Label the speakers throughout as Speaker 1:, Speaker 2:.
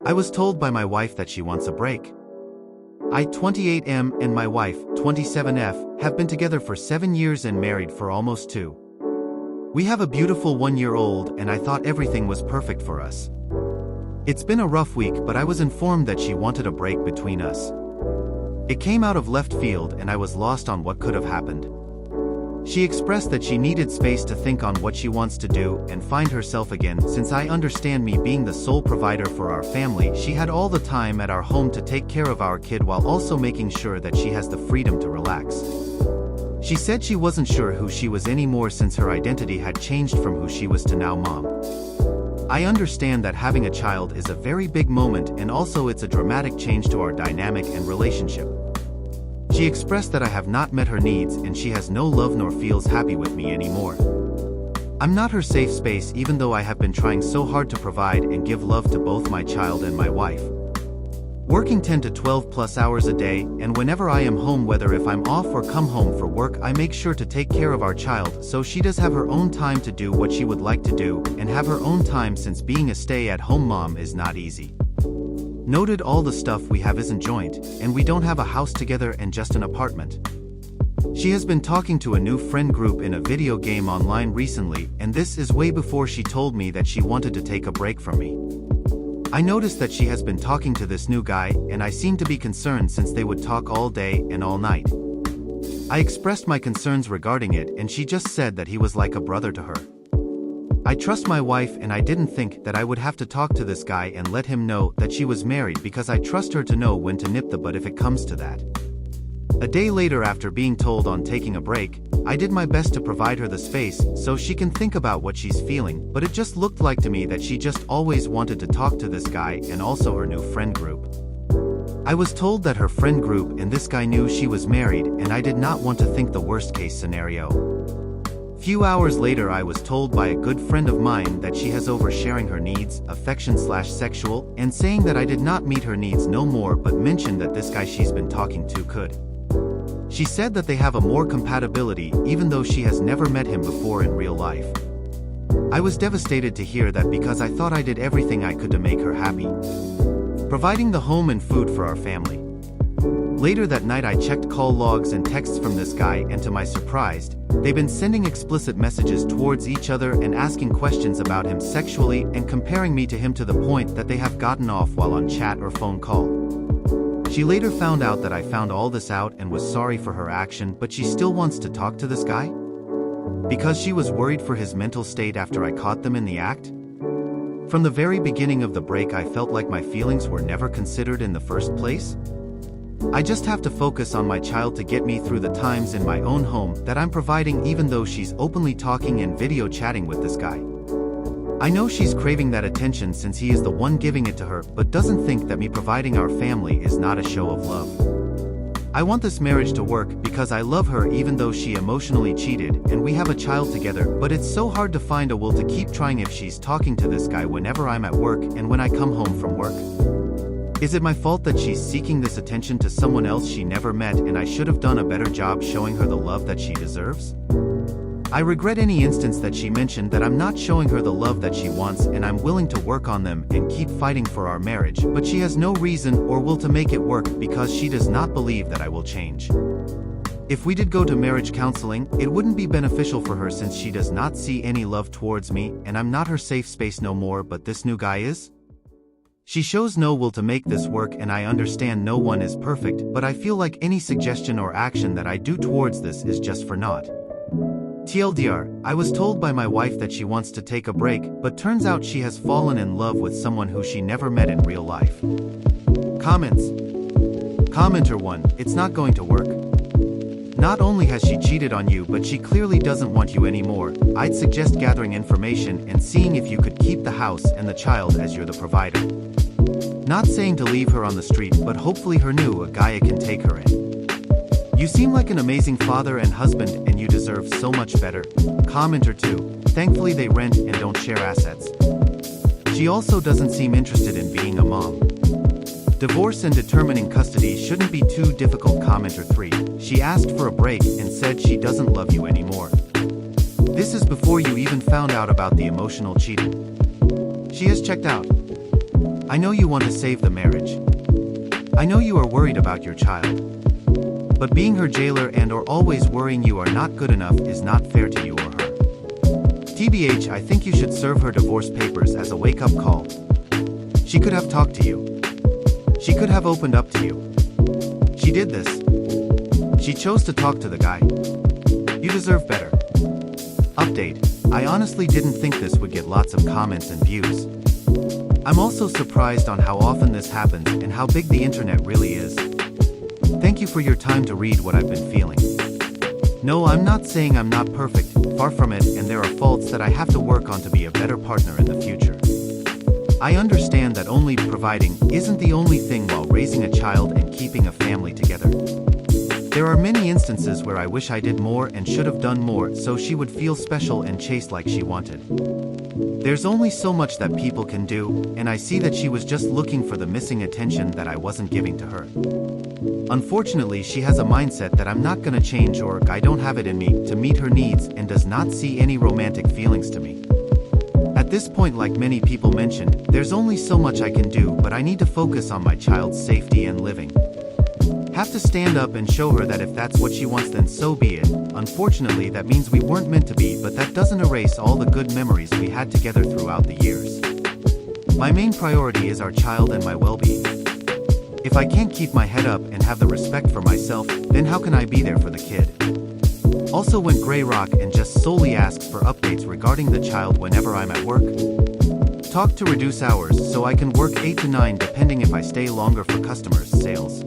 Speaker 1: I was told by my wife that she wants a break. I, 28M, and my wife, 27F, have been together for 7 years and married for almost 2. We have a beautiful 1-year-old, and I thought everything was perfect for us. It's been a rough week, but I was informed that she wanted a break between us. It came out of left field and I was lost on what could have happened. She expressed that she needed space to think on what she wants to do and find herself again. Since I understand, me being the sole provider for our family, she had all the time at our home to take care of our kid while also making sure that she has the freedom to relax. She said she wasn't sure who she was anymore since her identity had changed from who she was to now mom. I understand that having a child is a very big moment, and also it's a dramatic change to our dynamic and relationship. She expressed that I have not met her needs and she has no love nor feels happy with me anymore. I'm not her safe space, even though I have been trying so hard to provide and give love to both my child and my wife. Working 10 to 12 plus hours a day, and whenever I am home, whether if I'm off or come home for work, I make sure to take care of our child so she does have her own time to do what she would like to do and have her own time, since being a stay-at-home mom is not easy. Noted all the stuff we have isn't joint, and we don't have a house together and just an apartment. She has been talking to a new friend group in a video game online recently, and this is way before she told me that she wanted to take a break from me. I noticed that she has been talking to this new guy, and I seemed to be concerned since they would talk all day and all night. I expressed my concerns regarding it, and she just said that he was like a brother to her. I trust my wife, and I didn't think that I would have to talk to this guy and let him know that she was married, because I trust her to know when to nip the bud if it comes to that. A day later, after being told on taking a break, I did my best to provide her the space so she can think about what she's feeling, but it just looked like to me that she just always wanted to talk to this guy and also her new friend group. I was told that her friend group and this guy knew she was married, and I did not want to think the worst case scenario. Few hours later, I was told by a good friend of mine that she has oversharing her needs, affection/sexual, and saying that I did not meet her needs no more, but mentioned that this guy she's been talking to could. She said that they have a more compatibility, even though she has never met him before in real life. I was devastated to hear that, because I thought I did everything I could to make her happy, providing the home and food for our family. Later that night, I checked call logs and texts from this guy, and to my surprise, they've been sending explicit messages towards each other and asking questions about him sexually and comparing me to him, to the point that they have gotten off while on chat or phone call. She later found out that I found all this out and was sorry for her action, but she still wants to talk to this guy? Because she was worried for his mental state after I caught them in the act? From the very beginning of the break, I felt like my feelings were never considered in the first place. I just have to focus on my child to get me through the times in my own home that I'm providing, even though she's openly talking and video chatting with this guy. I know she's craving that attention since he is the one giving it to her, but doesn't think that me providing our family is not a show of love. I want this marriage to work because I love her, even though she emotionally cheated, and we have a child together, but it's so hard to find a will to keep trying if she's talking to this guy whenever I'm at work and when I come home from work. Is it my fault that she's seeking this attention to someone else she never met, and I should have done a better job showing her the love that she deserves? I regret any instance that she mentioned that I'm not showing her the love that she wants, and I'm willing to work on them and keep fighting for our marriage, but she has no reason or will to make it work because she does not believe that I will change. If we did go to marriage counseling, it wouldn't be beneficial for her since she does not see any love towards me, and I'm not her safe space no more, but this new guy is? She shows no will to make this work, and I understand no one is perfect, but I feel like any suggestion or action that I do towards this is just for naught. TLDR, I was told by my wife that she wants to take a break, but turns out she has fallen in love with someone who she never met in real life. Comments. Commenter 1, it's not going to work. Not only has she cheated on you, but she clearly doesn't want you anymore. I'd suggest gathering information and seeing if you could keep the house and the child as you're the provider. Not saying to leave her on the street, but hopefully her new guy can take her in. You seem like an amazing father and husband, and you deserve so much better. Commenter 2, thankfully they rent and don't share assets. She also doesn't seem interested in being a mom. Divorce and determining custody shouldn't be too difficult. Commenter 3, she asked for a break and said she doesn't love you anymore. This is before you even found out about the emotional cheating. She has checked out. I know you want to save the marriage. I know you are worried about your child. But being her jailer and/or always worrying you are not good enough is not fair to you or her. TBH, I think you should serve her divorce papers as a wake-up call. She could have talked to you. She could have opened up to you. She did this. She chose to talk to the guy. You deserve better. Update. I honestly didn't think this would get lots of comments and views. I'm also surprised on how often this happens and how big the internet really is. Thank you for your time to read what I've been feeling. No, I'm not saying I'm not perfect, far from it, and there are faults that I have to work on to be a better partner in the future. I understand that only providing isn't the only thing while raising a child and keeping a family together. There are many instances where I wish I did more and should have done more so she would feel special and chased like she wanted. There's only so much that people can do, and I see that she was just looking for the missing attention that I wasn't giving to her. Unfortunately, she has a mindset that I'm not gonna change or I don't have it in me to meet her needs and does not see any romantic feelings to me. At this point, like many people mentioned, there's only so much I can do, but I need to focus on my child's safety and living. Have to stand up and show her that if that's what she wants, then so be it. Unfortunately, that means we weren't meant to be, but that doesn't erase all the good memories we had together throughout the years. My main priority is our child and my well-being. If I can't keep my head up and have the respect for myself, then how can I be there for the kid? Also went gray rock and just solely asks for updates regarding the child whenever I'm at work. Talk to reduce hours so I can work 8 to 9 depending if I stay longer for customers, sales.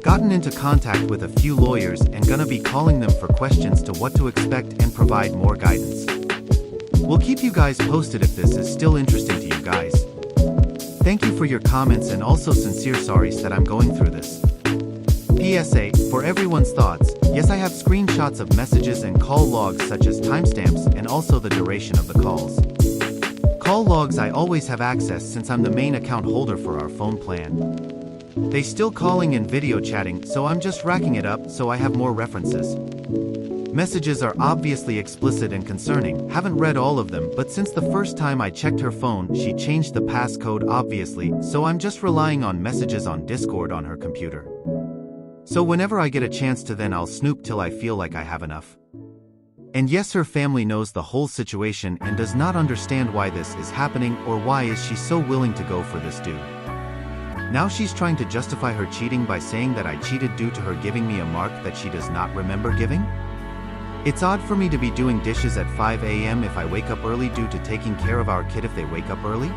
Speaker 1: Gotten into contact with a few lawyers and gonna be calling them for questions to what to expect and provide more guidance. We'll keep you guys posted if this is still interesting to you guys. Thank you for your comments and also sincere sorries that I'm going through this. PSA, for everyone's thoughts, yes, I have screenshots of messages and call logs such as timestamps and also the duration of the calls. Call logs I always have access since I'm the main account holder for our phone plan. They still calling and video chatting, so I'm just racking it up so I have more references. Messages are obviously explicit and concerning, haven't read all of them, but since the first time I checked her phone, she changed the passcode obviously, so I'm just relying on messages on Discord on her computer. So whenever I get a chance to, then I'll snoop till I feel like I have enough. And yes, her family knows the whole situation and does not understand why this is happening or why is she so willing to go for this dude. Now she's trying to justify her cheating by saying that I cheated due to her giving me a mark that she does not remember giving? It's odd for me to be doing dishes at 5 a.m. if I wake up early due to taking care of our kid if they wake up early?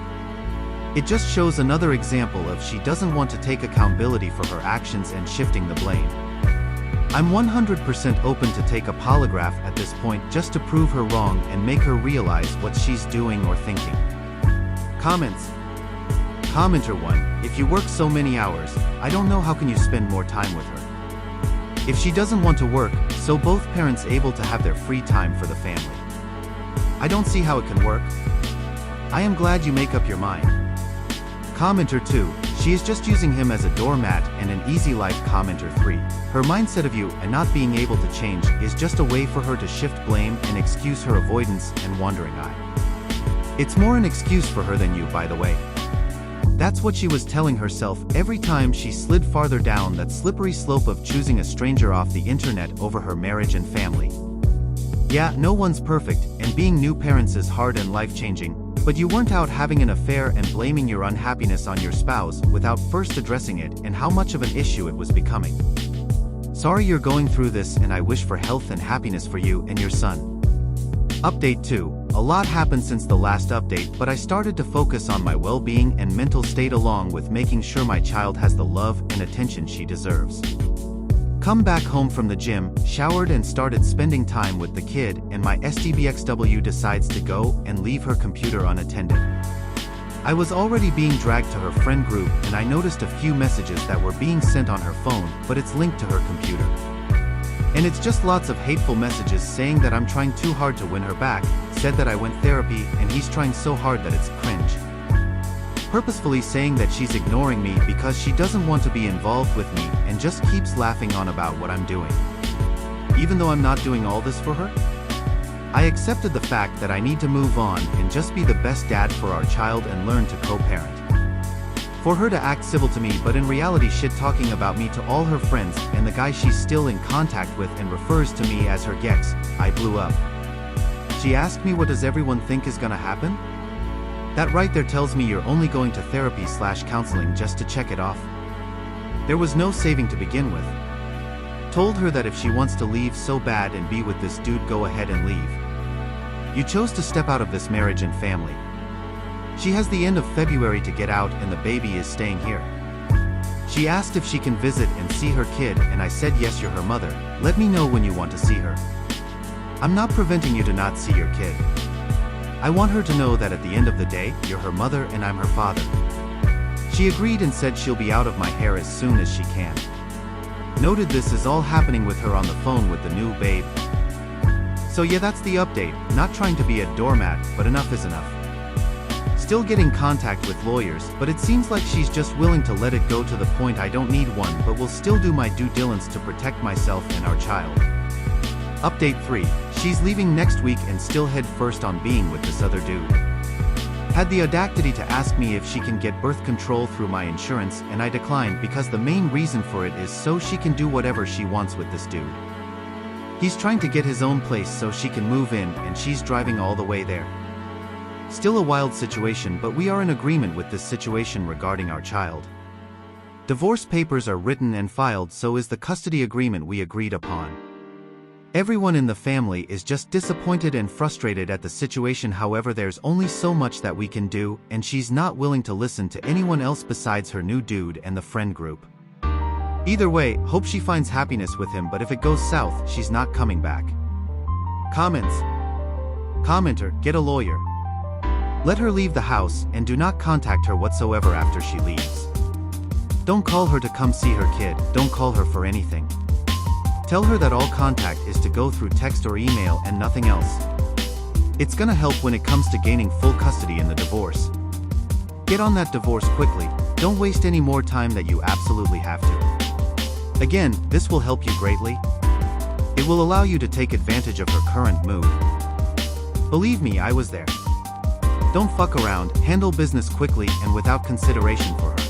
Speaker 1: It just shows another example of she doesn't want to take accountability for her actions and shifting the blame. I'm 100% open to take a polygraph at this point just to prove her wrong and make her realize what she's doing or thinking. Comments. Commenter 1, if you work so many hours, I don't know how can you spend more time with her. If she doesn't want to work, so both parents able to have their free time for the family. I don't see how it can work. I am glad you make up your mind. Commenter 2, she is just using him as a doormat and an easy life. Commenter 3, her mindset of you and not being able to change is just a way for her to shift blame and excuse her avoidance and wandering eye. It's more an excuse for her than you, by the way. That's what she was telling herself every time she slid farther down that slippery slope of choosing a stranger off the internet over her marriage and family. Yeah, no one's perfect, and being new parents is hard and life-changing, but you weren't out having an affair and blaming your unhappiness on your spouse without first addressing it and how much of an issue it was becoming. Sorry you're going through this, and I wish for health and happiness for you and your son. Update 2. A lot happened since the last update, but I started to focus on my well-being and mental state along with making sure my child has the love and attention she deserves. Come back home from the gym, showered and started spending time with the kid, and my STBXW decides to go and leave her computer unattended. I was already being dragged to her friend group and I noticed a few messages that were being sent on her phone, but it's linked to her computer. And it's just lots of hateful messages saying that I'm trying too hard to win her back, said that I went therapy and he's trying so hard that it's cringe. Purposefully saying that she's ignoring me because she doesn't want to be involved with me and just keeps laughing on about what I'm doing. Even though I'm not doing all this for her? I accepted the fact that I need to move on and just be the best dad for our child and learn to co-parent. For her to act civil to me but in reality shit-talking about me to all her friends and the guy she's still in contact with and refers to me as her gex, I blew up. She asked me, what does everyone think is gonna happen? That right there tells me you're only going to therapy/counseling just to check it off. There was no saving to begin with. Told her that if she wants to leave so bad and be with this dude, go ahead and leave. You chose to step out of this marriage and family. She has the end of February to get out and the baby is staying here. She asked if she can visit and see her kid and I said yes, you're her mother, let me know when you want to see her. I'm not preventing you to not see your kid. I want her to know that at the end of the day, you're her mother and I'm her father. She agreed and said she'll be out of my hair as soon as she can. Noted this is all happening with her on the phone with the new babe. So yeah, that's the update, not trying to be a doormat, but enough is enough. Still getting contact with lawyers, but it seems like she's just willing to let it go to the point I don't need one, but will still do my due diligence to protect myself and our child. Update 3. She's leaving next week and still head first on being with this other dude. Had the audacity to ask me if she can get birth control through my insurance and I declined because the main reason for it is so she can do whatever she wants with this dude. He's trying to get his own place so she can move in and she's driving all the way there. Still a wild situation, but we are in agreement with this situation regarding our child. Divorce papers are written and filed, so is the custody agreement we agreed upon. Everyone in the family is just disappointed and frustrated at the situation, however there's only so much that we can do, and she's not willing to listen to anyone else besides her new dude and the friend group. Either way, hope she finds happiness with him, but if it goes south, she's not coming back. Comments. Commenter, get a lawyer. Let her leave the house and do not contact her whatsoever after she leaves. Don't call her to come see her kid, don't call her for anything. Tell her that all contact is to go through text or email and nothing else. It's gonna help when it comes to gaining full custody in the divorce. Get on that divorce quickly, don't waste any more time that you absolutely have to. Again, this will help you greatly. It will allow you to take advantage of her current mood. Believe me, I was there. Don't fuck around, handle business quickly and without consideration for her.